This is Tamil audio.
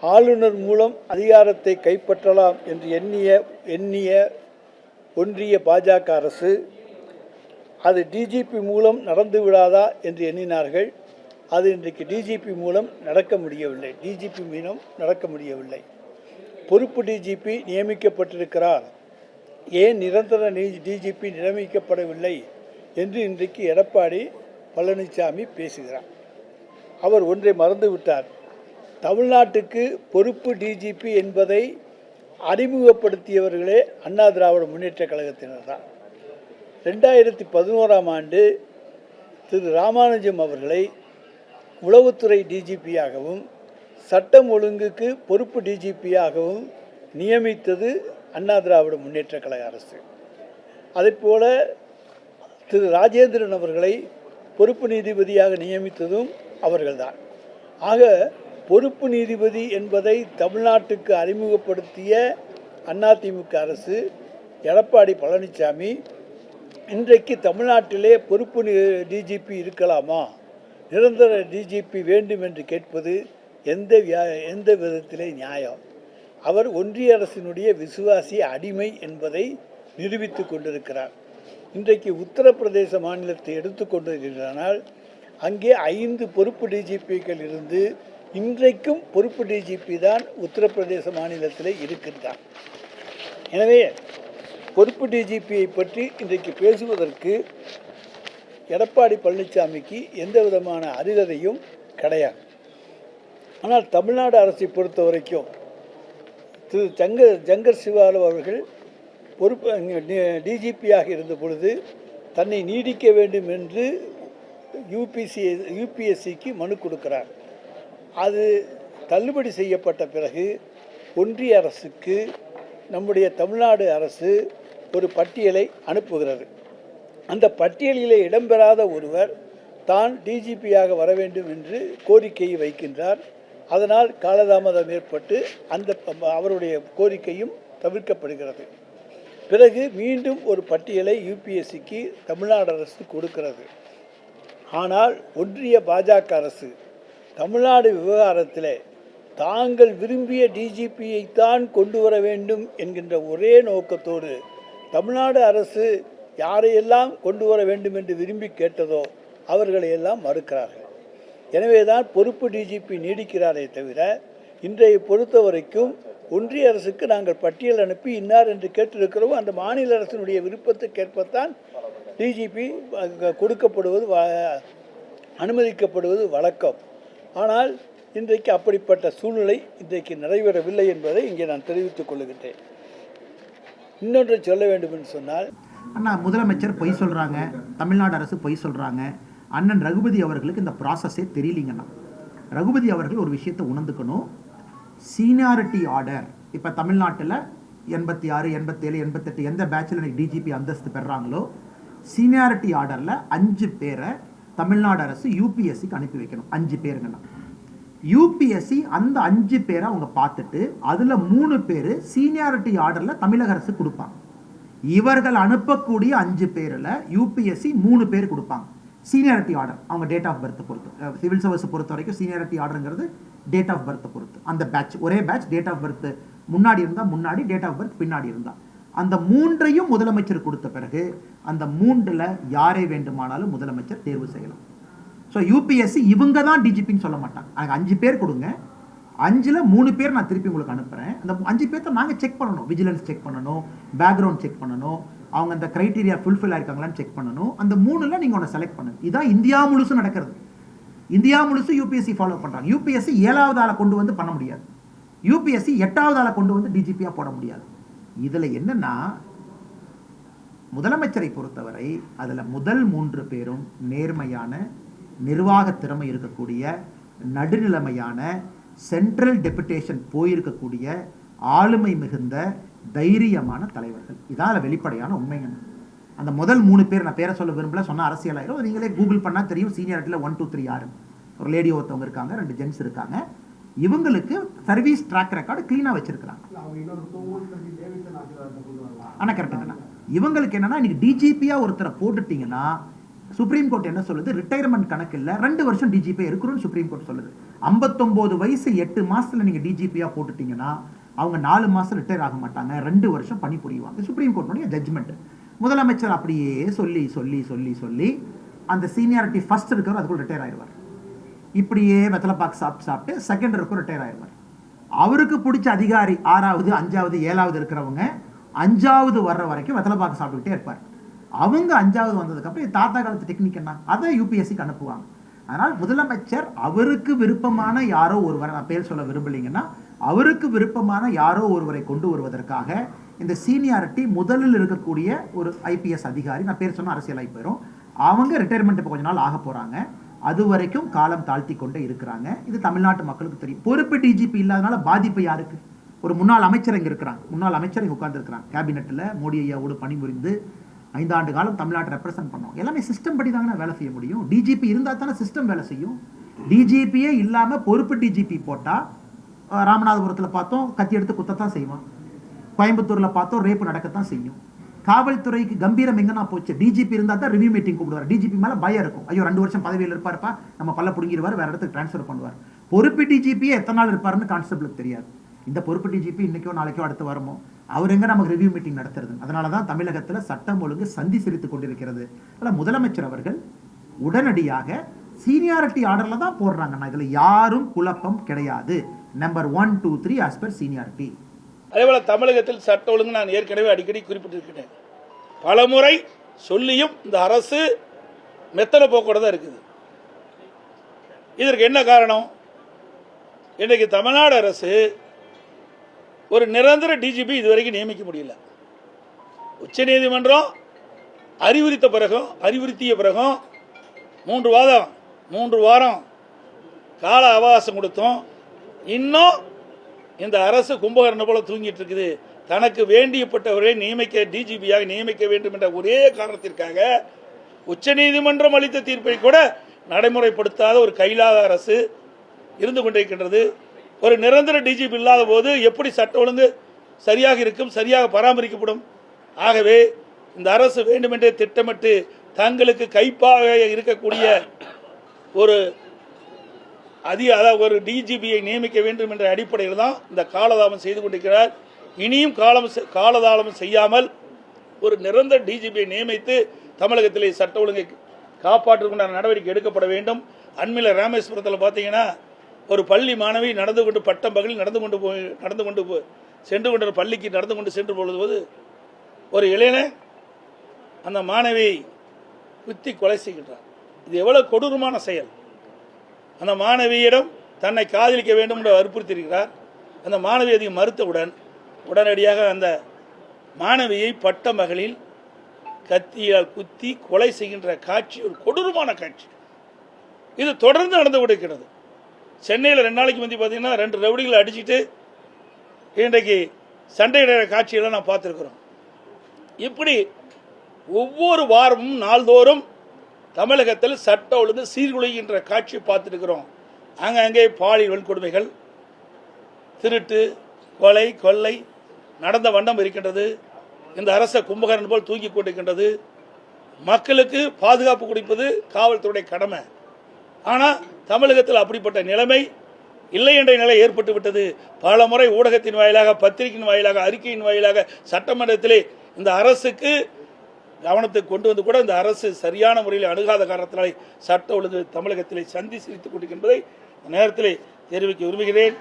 ஆளுநர் மூலம் அதிகாரத்தை கைப்பற்றலாம் என்று எண்ணிய ஒன்றிய பாஜக அரசு அது டிஜிபி மூலம் நடந்து விடாதா என்று எண்ணினார்கள். அது இன்றைக்கு டிஜிபி மூலம் நடக்க முடியவில்லை. பொறுப்பு டிஜிபி நியமிக்கப்பட்டிருக்கிறார், ஏன் நிரந்தர டிஜிபி நியமிக்கப்படவில்லை என்று இன்றைக்கு எடப்பாடி பழனிசாமி பேசுகிறார். அவர் ஒன்றை மறந்துவிட்டார். தமிழ்நாட்டுக்கு பொறுப்பு டிஜிபி என்பதை அறிமுகப்படுத்தியவர்களே அண்ணா திராவிட முன்னேற்ற கழகத்தினர் தான். 2011ஆம் ஆண்டு திரு ராமானுஜம் அவர்களை உளவுத்துறை டிஜிபியாகவும் சட்டம் ஒழுங்குக்கு பொறுப்பு டிஜிபியாகவும் நியமித்தது அண்ணா திராவிட முன்னேற்ற கழக அரசு. அதேபோல திரு ராஜேந்திரன் அவர்களை பொறுப்பு நீதிபதியாக நியமித்ததும் அவர்கள்தான். ஆக பொறுப்பு நீதிபதி என்பதை தமிழ்நாட்டுக்கு அறிமுகப்படுத்திய அதிமுக அரசு, எடப்பாடி பழனிசாமி இன்றைக்கு தமிழ்நாட்டிலே பொறுப்பு டிஜிபி இருக்கலாமா, நிரந்தர டிஜிபி வேண்டும் என்று கேட்பது எந்த விதத்திலே நியாயம்? அவர் ஒன்றிய அரசினுடைய விசுவாசி அடிமை என்பதை நிரூபித்து கொண்டிருக்கிறார். இன்றைக்கு உத்தரப்பிரதேச மாநிலத்தை எடுத்துக்கொண்டிருக்கிறானால் அங்கே 5 பொறுப்பு டிஜிபிக்கள் இருந்து இன்றைக்கும் பொறுப்பு டிஜிபி தான் உத்தரப்பிரதேச மாநிலத்தில் இருக்கின்றார். எனவே பொறுப்பு டிஜிபியை பற்றி இன்றைக்கு பேசுவதற்கு எடப்பாடி பழனிசாமிக்கு எந்த விதமான அருகதையும் கிடையாது. ஆனால் தமிழ்நாடு அரசை பொறுத்த வரைக்கும் திரு ஜங்கர் சிவாலு அவர்கள் பொறுப்பு டிஜிபியாக இருந்த பொழுது தன்னை நீடிக்க வேண்டும் என்று யூபிஎஸ்சிக்கு மனு கொடுக்கிறார். அது தள்ளுபடி செய்யப்பட்ட பிறகு ஒன்றிய அரசுக்கு நம்முடைய தமிழ்நாடு அரசு ஒரு பட்டியலை அனுப்புகிறது. அந்த பட்டியலிலே இடம்பெறாத ஒருவர் தான் டிஜிபியாக வர வேண்டும் என்று கோரிக்கையை வைக்கின்றார். அதனால் காலதாமதம் ஏற்பட்டு அவருடைய கோரிக்கையும் தவிர்க்கப்படுகிறது. பிறகு மீண்டும் ஒரு பட்டியலை யூபிஎஸ்சிக்கு தமிழ்நாடு அரசு கொடுக்கிறது. ஆனால் ஒன்றிய பாஜக அரசு தமிழ்நாடு விவகாரத்தில் தாங்கள் விரும்பிய டிஜிபியைத்தான் கொண்டு வர வேண்டும் என்கின்ற ஒரே நோக்கத்தோடு தமிழ்நாடு அரசு யாரையெல்லாம் கொண்டு வர வேண்டும் என்று விரும்பி கேட்டதோ அவர்களையெல்லாம் மறுக்கிறார்கள். எனவே தான் பொறுப்பு டிஜிபி நீடிக்கிறாரே தவிர இன்றைய பொறுத்த வரைக்கும் ஒன்றிய அரசுக்கு நாங்கள் பட்டியல் அனுப்பி இன்னார் என்று கேட்டிருக்கிறோம். அந்த மாநில அரசினுடைய விருப்பத்துக்கேற்பத்தான் டிஜிபி கொடுக்கப்படுவது அனுமதிக்கப்படுவது வழக்கம். ஆனால் இன்றைக்கு அப்படிப்பட்ட சூழ்நிலை இன்றைக்கு நிறைவேறவில்லை என்பதை இங்கே நான் தெரிவித்துக் கொள்ளுகின்றேன். இன்னொன்றை சொல்ல வேண்டும் என்று சொன்னால், அண்ணா முதலமைச்சர் பொய் சொல்கிறாங்க, தமிழ்நாடு அரசு பொய் சொல்கிறாங்க. அண்ணன் ரகுபதி அவர்களுக்கு இந்த ப்ராசஸே தெரியலிங்கண்ணா. ரகுபதி அவர்கள் ஒரு விஷயத்தை உணர்ந்துக்கணும். சீனியாரிட்டி ஆர்டர் இப்போ தமிழ்நாட்டில் 86, 87, 88 எந்த பேச்சில் டிஜிபி அந்தஸ்து பெறாங்களோ சீனியாரிட்டி ஆர்டரில் 5 பேரை தமிழ்நாடு அரசு யூபிஎஸ்சிக்கு அனுப்பி வைக்கணும். 5 பேருங்கண்ணா. யூபிஎஸ்சி அந்த 5 பேரை அவங்க பார்த்துட்டு அதில் 3 பேர் சீனியாரிட்டி ஆர்டரில் தமிழக அரசு கொடுப்பாங்க. இவர்கள் அனுப்பக்கூடிய 5 பேரில் யூபிஎஸ்சி 3 பேர் கொடுப்பாங்க. சீனியாரிட்டி ஆர்டர் அவங்க டேட் ஆஃப் பர்த்தை பொறுத்து, சிவில் சர்வீஸ் பொறுத்த வரைக்கும் சீனியாரிட்டி ஆர்டருங்கிறது டேட் ஆஃப் பர்த்தை பொறுத்து. அந்த பேட்ச் ஒரே பேட்ச் டேட் ஆஃப் பர்த் முன்னாடி இருந்தால் முன்னாடி, டேட் ஆஃப் பர்த் பின்னாடி இருந்தால் அந்த 3ஐயும் முதலமைச்சர் கொடுத்த பிறகு அந்த 3ல் யாரை வேண்டுமானாலும் முதலமைச்சர் தேர்வு செய்யலாம். ஸோ யூபிஎஸ்சி இவங்க தான் டிஜிபின்னு சொல்ல மாட்டாங்க. எனக்கு 5 பேர் கொடுங்க, 5ல் 3 பேர் நான் திருப்பி உங்களுக்கு அனுப்புகிறேன். அந்த 5 பேர்த்த நாங்கள் செக் பண்ணணும், விஜிலன்ஸ் செக் பண்ணணும், பேக்ரவுண்ட் செக் பண்ணணும், அவங்க அந்த கிரைட்டீரியா ஃபுல்ஃபில் ஆயிருக்காங்களான்னு செக் பண்ணணும். அந்த 3ல் நீங்கள் ஒன்று செலக்ட் பண்ணுங்க. இதுதான் இந்தியா முழுசும் நடக்கிறது. இந்தியா முழுசும் யூபிஎஸ்சி ஃபாலோ பண்ணுறாங்க. யூபிஎஸ்சி 7வது ஆளை கொண்டு வந்து பண்ண முடியாது, யூபிஎஸ்சி 8வது ஆளை கொண்டு வந்து டிஜிபியாக போட முடியாது. இதில் என்னன்னா முதலமைச்சரை பொறுத்தவரை அதில் முதல் 3 பேரும் நேர்மையான, நிர்வாக திறமை இருக்கக்கூடிய, நடுநிலைமையான, சென்ட்ரல் டெபுடேஷன் போயிருக்கக்கூடிய, ஆளுமை மிகுந்த, தைரியமான தலைவர்கள். இதால் வெளிப்படையான உண்மைங்க. அந்த முதல் 3 பேர் நான் பேரை சொல்ல விரும்பல, சொன்ன அரசியலாயிரும். நீங்களே கூகுள் பண்ணால் தெரியும். சீனியாரிட்டியில் 1, 2, 3 யாரு. ஒரு லேடி ஒருத்தவங்க இருக்காங்க, 2 ஜென்ஸ் இருக்காங்க. இவங்களுக்கு சர்வீஸ் ட்ராக் ரெக்கார்டு கிளீனாக வச்சிருக்கிறாங்க. ஆனால் கரெக்டுங்கண்ணா, இவங்களுக்கு என்னன்னா இன்னைக்கு டிஜிபியாக ஒருத்தரை போட்டுட்டீங்கன்னா சுப்ரீம் கோர்ட் என்ன சொல்லுது, ரிட்டையர்மெண்ட் கணக்கு இல்ல, 2 வருஷம் டிஜிபி இருக்கிறோம்னு சுப்ரீம் கோர்ட் சொல்லுது. 59 வயசு 8 மாசத்துல நீங்க டிஜிபியா போட்டுட்டீங்கன்னா அவங்க 4 மாசம் ரிட்டையர் ஆக மாட்டாங்க, 2 வருஷம் பணி புரியுவாங்க. Supreme கோர்ட்டுடைய judgement. முதலமைச்சர் அப்படியே சொல்லி சொல்லி சொல்லி சொல்லி அந்த சீனியாரிட்டி ஃபர்ஸ்ட் இருக்கிறவர் அதுக்குள்ள ரிட்டையர் ஆயிடுவார். இப்படியே வெத்தலை பாக்கு சாப்பிட்டு செகண்ட் இருக்கும் ரிட்டையர் ஆயிடுவார். அவருக்கு பிடிச்ச அதிகாரி 6வது 5வது 7வது இருக்கிறவங்க 5வது வர்ற வரைக்கும் வெத்தலை பாக்கு சாப்பிட்டுக்கிட்டே இருப்பார். அவங்க 5வது வந்ததுக்கப்புறம் தாத்தா காலத்து டெக்னிக் என்ன, அதை யூபிஎஸ்சிக்கு அனுப்புவாங்க. அதனால் முதலமைச்சர் அவருக்கு விருப்பமான யாரோ ஒருவரை, நான் பேர் சொல்ல விரும்பலைங்கன்னா அவருக்கு விருப்பமான யாரோ ஒருவரை கொண்டு வருவதற்காக இந்த சீனியாரிட்டி முதலில் இருக்கக்கூடிய ஒரு ஐபிஎஸ் அதிகாரி, நான் பேர் சொன்னால் அரசியலாகி போயிடும், அவங்க ரிட்டையர்மெண்ட் இப்போ கொஞ்ச நாள் ஆக போகிறாங்க, அது வரைக்கும் காலம் தாழ்த்தி கொண்டே இருக்கிறாங்க. இது தமிழ்நாட்டு மக்களுக்கு தெரியும். பொறுப்பு டிஜிபி இல்லாதனால பாதிப்பு யாருக்கு? ஒரு முன்னாள் அமைச்சர் இங்கே இருக்கிறாங்க, முன்னாள் அமைச்சர் இங்கே உட்கார்ந்துருக்கிறாங்க, கேபினெட்டில் மோடி ஐயாவோடு பணிபுரிந்து 5 ஆண்டு காலம் தமிழ்நாட்டை ரெப்ரசென்ட் பண்ணோம். எல்லாமே சிஸ்டம் படி தாங்க வேலை செய்ய முடியும். டிஜிபி இருந்தால் தானே சிஸ்டம் வேலை செய்யும். டிஜிபியே இல்லாமல் பொறுப்பு டிஜிபி போட்டால், ராமநாதபுரத்தில் பார்த்தோம் கத்தி எடுத்து குத்தத்தான் செய்வான், கோயம்புத்தூரில் பார்த்தோம் ரேப்பு நடக்கத்தான் செய்யும். காவல்துறைக்கு கம்பீரம் எங்கன்னா போச்சு. டிஜிபி இருந்தால் தான் ரிவ்யூ மீட்டிங் கூப்பிடுவார். டிஜிபி மேலே பயம் இருக்கும், ஐயோ 2 வருஷம் பதவியில் இருப்பாருப்பா, நம்ம பல்ல பிடுங்கிடுவார், வேற இடத்துக்கு டிரான்ஸ்ஃபர் பண்ணுவார். பொறுப்பு டிஜிபியே எத்தனை நாள் இருப்பாருன்னு கான்ஸ்டபிளுக்கு தெரியாது. இந்த பொறுப்பு டிஜிபி இன்னைக்கோ நாளைக்கோ அடுத்து வருமோ, அவர் எங்க நமக்கு ரிவ்யூ மீட்டிங் நடத்துறது? அதனால தான் தமிழகத்தில் சட்டம் ஒழுங்கு சந்தி சிரித்துக் கொண்டிருக்கிறது. அதனால் முதலமைச்சர் அவர்கள் உடனடியாக சீனியாரிட்டி ஆர்டர்ல தான் போடுறாங்கன்னா இதுல யாரும் குழப்பம் கிடையாது. Number 1, 2, 3 as per seniority. அதேபோல தமிழகத்தில் சட்ட ஒழுங்கு நான் ஏற்கனவே அடிக்கடி குறிப்பிட்டிருக்கிறேன். பலமுறை சொல்லியும் இந்த அரசு மெத்தன போக்கோட தான் இருக்குது. இதற்கு என்ன காரணம்? இன்றைக்கு தமிழ்நாடு அரசு ஒரு நிரந்தர டிஜிபி இதுவரைக்கும் நியமிக்க முடியல. உச்சநீதிமன்றம் அறிவுறுத்திய பிறகும் 3 வாரம் கால அவகாசம் கொடுத்தோம். இன்னும் இந்த அரசு கும்பகர்ணம் போல தூங்கிட்டு இருக்குது. தனக்கு வேண்டியப்பட்டவரை டிஜிபியாக நியமிக்க வேண்டும் என்ற ஒரே காரணத்திற்காக உச்சநீதிமன்றம் அளித்த தீர்ப்பை கூட நடைமுறைப்படுத்தாத ஒரு கைலாத அரசு இருந்து கொண்டிருக்கின்றது. ஒரு நிரந்தர டிஜிபி இல்லாத போது எப்படி சட்ட ஒழுங்கு சரியாக இருக்கும், சரியாக பராமரிக்கப்படும்? ஆகவே இந்த அரசு வேண்டுமென்றே திட்டமிட்டு தங்களுக்கு கைப்பாக இருக்கக்கூடிய ஒரு ஒரு டிஜிபியை நியமிக்க வேண்டும் என்ற அடிப்படையில் தான் இந்த காலதாமம் செய்து கொண்டிருக்கிறார். இனியும் காலதாமம் செய்யாமல் ஒரு நிரந்தர டிஜிபியை நியமித்து தமிழகத்திலே சட்ட ஒழுங்கை காப்பாற்றுவதற்கான நடவடிக்கை எடுக்கப்பட வேண்டும். அண்மையில் ராமேஸ்வரத்தில் பார்த்தீங்கன்னா ஒரு பள்ளி மாணவி நடந்து கொண்டு பட்டம் பகலில் சென்று கொண்டு பள்ளிக்கு நடந்து கொண்டு சென்று பொழுது ஒரு இளைஞன் அந்த மாணவியை குத்தி கொலை செய்கின்றார். இது எவ்வளவு கொடூரமான செயல்! அந்த மாணவியிடம் தன்னை காதலிக்க வேண்டும் என்று வற்புறுத்தியிருக்கிறார். அந்த மாணவி அதை மறுத்தவுடன் உடனடியாக அந்த மாணவியை பட்ட மகளில் கத்தியால் குத்தி கொலை செய்கின்ற காட்சி ஒரு கொடூரமான காட்சி. இது தொடர்ந்து நடந்து கொண்டிருக்கிறது. சென்னையில் 2 நாளைக்கு முந்தி பார்த்தீங்கன்னா 2 ரவுடிகளை அடிச்சுட்டு இன்றைக்கு சண்டையிடுற காட்சியெல்லாம் நான் பார்த்துருக்குறோம். இப்படி ஒவ்வொரு வாரமும் நாள்தோறும் தமிழகத்தில் சட்ட ஒழுங்கு சீர்குலைகின்ற காட்சியை பார்த்துருக்கிறோம். அங்கே பாலியல் வன்கொடுமைகள், திருட்டு, கொலை, கொள்ளை நடந்த வண்ணம் இருக்கின்றது. இந்த அரச கும்பகர்ணம் போல் தூங்கி கொண்டிருக்கின்றது. மக்களுக்கு பாதுகாப்பு கொடுப்பது காவல்துறை கடமை. ஆனால் தமிழகத்தில் அப்படிப்பட்ட நிலைமை இல்லை என்ற நிலை ஏற்பட்டு விட்டது. பல முறை ஊடகத்தின் வாயிலாக, பத்திரிகையின் வாயிலாக, அறிக்கையின் வாயிலாக சட்டமன்றத்திலே இந்த அரசுக்கு கவனத்துக்கு கொண்டு வந்து கூட இந்த அரசு சரியான முறையில் அணுகாத காரணத்தினாலே சட்ட ஒழுங்கு தமிழகத்திலே சந்தி சிரித்துக் கொண்டிருக்கின்றதை நேரத்திலே தெரிவிக்க விரும்புகிறேன்.